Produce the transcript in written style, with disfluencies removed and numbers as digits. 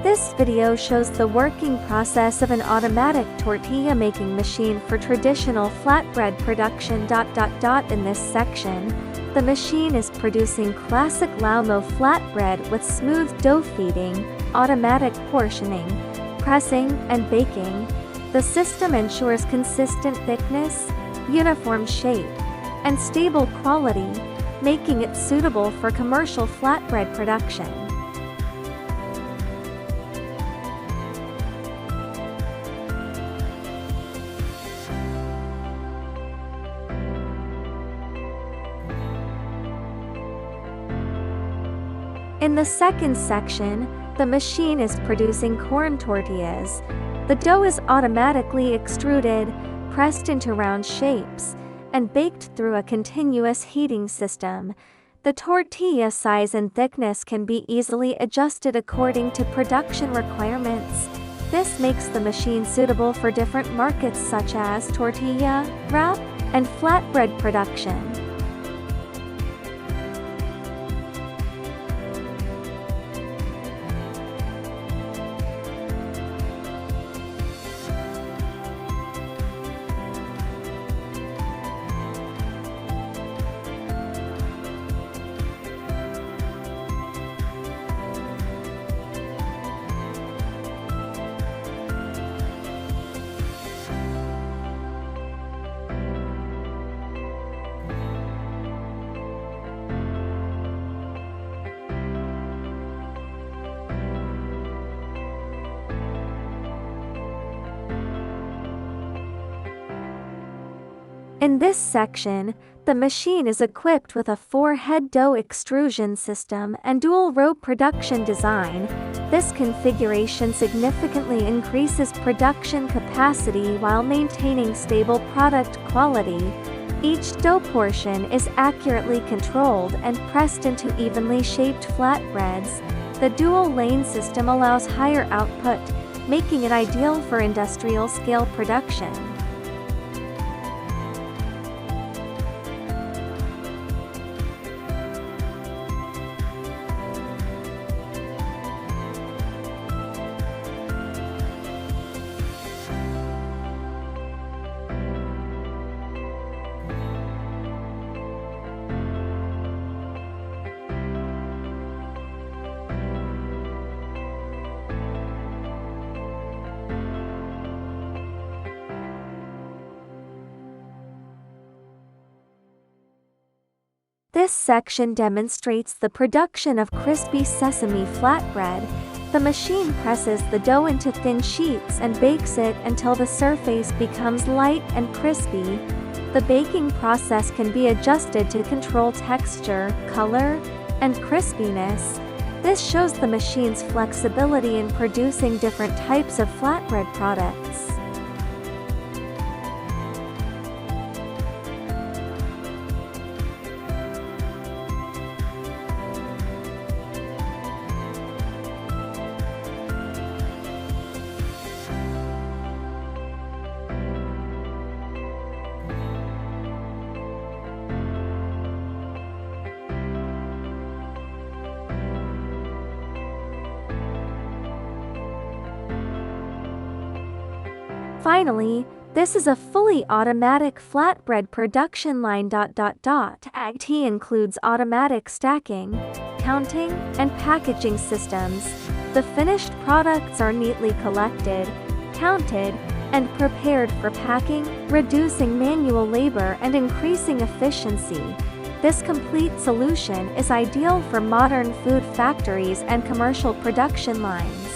This video shows the working process of an automatic tortilla making machine for traditional flatbread production. In this section, the machine is producing classic Laomo flatbread with smooth dough feeding, automatic portioning, pressing, and baking. The system ensures consistent thickness, uniform shape, and stable quality, making it suitable for commercial flatbread production. In the second section, the machine is producing corn tortillas. The dough is automatically extruded, pressed into round shapes, and baked through a continuous heating system. The tortilla size and thickness can be easily adjusted according to production requirements. This makes the machine suitable for different markets such as tortilla, wrap, and flatbread production. In this section, the machine is equipped with a 4-head dough extrusion system and dual-row production design. This configuration significantly increases production capacity while maintaining stable product quality. Each dough portion is accurately controlled and pressed into evenly shaped flatbreads. The dual-lane system allows higher output, making it ideal for industrial-scale production. This section demonstrates the production of crispy Sesame Flatbread. The machine presses the dough into thin sheets and bakes it until the surface becomes light and crispy. The baking process can be adjusted to control texture, color, and crispiness. This shows the machine's flexibility in producing different types of flatbread products. Finally, this is a fully automatic flatbread production line. IT includes automatic stacking, counting, and packaging systems. The finished products are neatly collected, counted, and prepared for packing, reducing manual labor and increasing efficiency. This complete solution is ideal for modern food factories and commercial production lines.